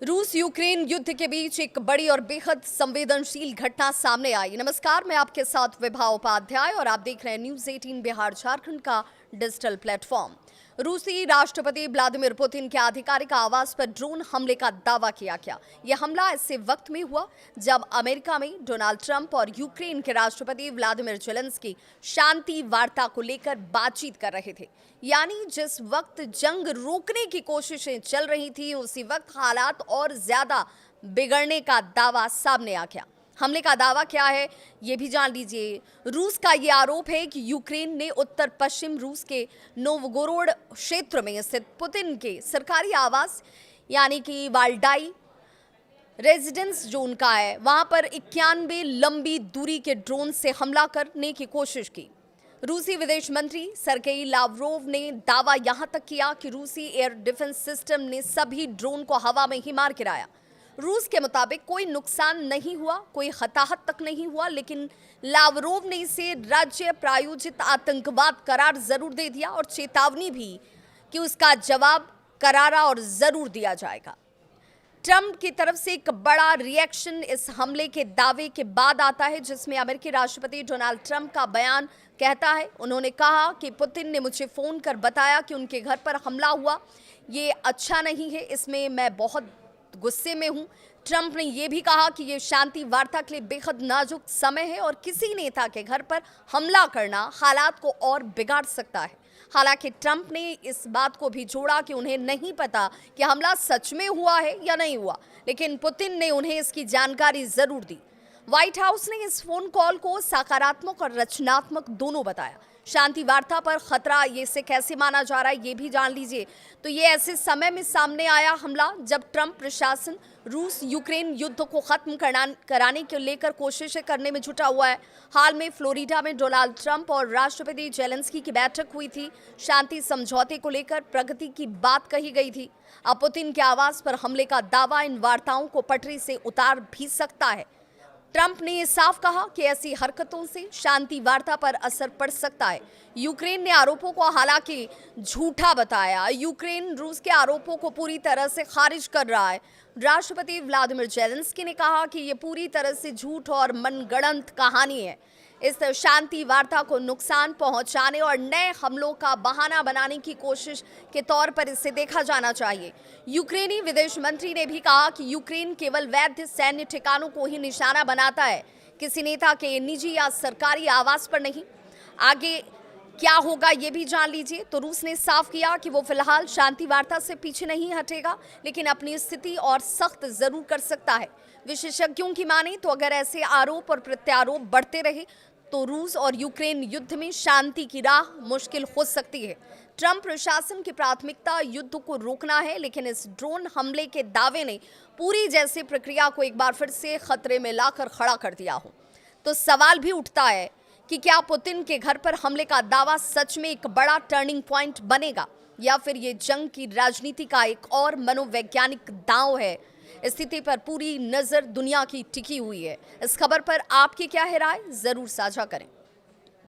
रूस यूक्रेन युद्ध के बीच एक बड़ी और बेहद संवेदनशील घटना सामने आई। नमस्कार, मैं आपके साथ विभा उपाध्याय और आप देख रहे हैं न्यूज 18 बिहार झारखंड का डिजिटल प्लेटफॉर्म। रूसी राष्ट्रपति व्लादिमीर पुतिन के आधिकारिक आवास पर ड्रोन हमले का दावा किया गया। यह हमला ऐसे वक्त में हुआ जब अमेरिका में डोनाल्ड ट्रंप और यूक्रेन के राष्ट्रपति व्लादिमीर जेलेंस्की शांति वार्ता को लेकर बातचीत कर रहे थे। यानी जिस वक्त जंग रोकने की कोशिशें चल रही थी, उसी वक्त हालात और ज्यादा बिगड़ने का दावा सामने आ गया। हमले का दावा क्या है, ये भी जान लीजिए। रूस का ये आरोप है कि यूक्रेन ने उत्तर पश्चिम रूस के नोवगोरोड क्षेत्र में स्थित पुतिन के सरकारी आवास यानी कि वाल्डाई रेजिडेंस जो उनका है, वहां पर 91 लंबी दूरी के ड्रोन से हमला करने की कोशिश की। रूसी विदेश मंत्री सर्गेई लावरोव ने दावा यहां तक किया कि रूसी एयर डिफेंस सिस्टम ने सभी ड्रोन को हवा में ही मार गिराया। रूस के मुताबिक कोई नुकसान नहीं हुआ, कोई हताहत तक नहीं हुआ, लेकिन लावरोव ने इसे राज्य प्रायोजित आतंकवाद करार जरूर दे दिया और चेतावनी भी कि उसका जवाब करारा और जरूर दिया जाएगा। ट्रंप की तरफ से एक बड़ा रिएक्शन इस हमले के दावे के बाद आता है, जिसमें अमेरिकी राष्ट्रपति डोनाल्ड ट्रंप का बयान कहता है। उन्होंने कहा कि पुतिन ने मुझे फोन कर बताया कि उनके घर पर हमला हुआ, ये अच्छा नहीं है, इसमें मैं बहुत गुस्से में हूं। ट्रंप ने यह भी कहा कि यह शांति वार्ता के लिए बेहद नाजुक समय है और किसी नेता के घर पर हमला करना हालात को और बिगाड़ सकता है। हालांकि ट्रंप ने इस बात को भी जोड़ा कि उन्हें नहीं पता कि हमला सच में हुआ है या नहीं हुआ, लेकिन पुतिन ने उन्हें इसकी जानकारी जरूर दी। व्हाइट हाउस ने इस फोन कॉल को सकारात्मक और रचनात्मक दोनों बताया। शांति वार्ता पर खतरा ये इसे कैसे माना जा रहा है, ये भी जान लीजिए। तो ये ऐसे समय में सामने आया हमला जब ट्रंप प्रशासन रूस यूक्रेन युद्ध को खत्म कराने के लेकर कोशिशें करने में जुटा हुआ है। हाल में फ्लोरिडा में डोनाल्ड ट्रंप और राष्ट्रपति जेलेंस्की की बैठक हुई थी। शांति समझौते को लेकर प्रगति की बात कही गई थी। अब पुतिन के आवास पर हमले का दावा इन वार्ताओं को पटरी से उतार भी सकता है। ट्रंप ने साफ कहा कि ऐसी हरकतों से शांति वार्ता पर असर पड़ सकता है। यूक्रेन ने आरोपों को हालांकि झूठा बताया। यूक्रेन रूस के आरोपों को पूरी तरह से खारिज कर रहा है। राष्ट्रपति व्लादिमीर जेलेंस्की ने कहा कि ये पूरी तरह से झूठ और मनगढ़ंत कहानी है। इस शांति वार्ता को नुकसान पहुंचाने और नए हमलों का बहाना बनाने की कोशिश के तौर पर इसे देखा जाना चाहिए। यूक्रेनी विदेश मंत्री ने भी कहा कि यूक्रेन केवल वैध सैन्य ठिकानों को ही निशाना बनाता है, किसी नेता के निजी या सरकारी आवास पर नहीं। आगे क्या होगा ये भी जान लीजिए। तो रूस ने साफ किया कि वो फिलहाल शांति वार्ता से पीछे नहीं हटेगा, लेकिन अपनी स्थिति और सख्त जरूर कर सकता है। विशेषज्ञों की माने तो अगर ऐसे आरोप और प्रत्यारोप बढ़ते रहे तो रूस और यूक्रेन युद्ध में शांति की राह मुश्किल हो सकती है। ट्रंप प्रशासन की प्राथमिकता युद्ध को रोकना है, लेकिन इस ड्रोन हमले के दावे ने पूरी जैसी प्रक्रिया को एक बार फिर से खतरे में लाकर खड़ा कर दिया हो। तो सवाल भी उठता है कि क्या पुतिन के घर पर हमले का दावा सच में एक बड़ा टर्निंग पॉइंट बनेगा, या फिर ये जंग की राजनीति का एक और मनोवैज्ञानिक दांव है। स्थिति पर पूरी नजर दुनिया की टिकी हुई है। इस खबर पर आपकी क्या है राय, जरूर साझा करें।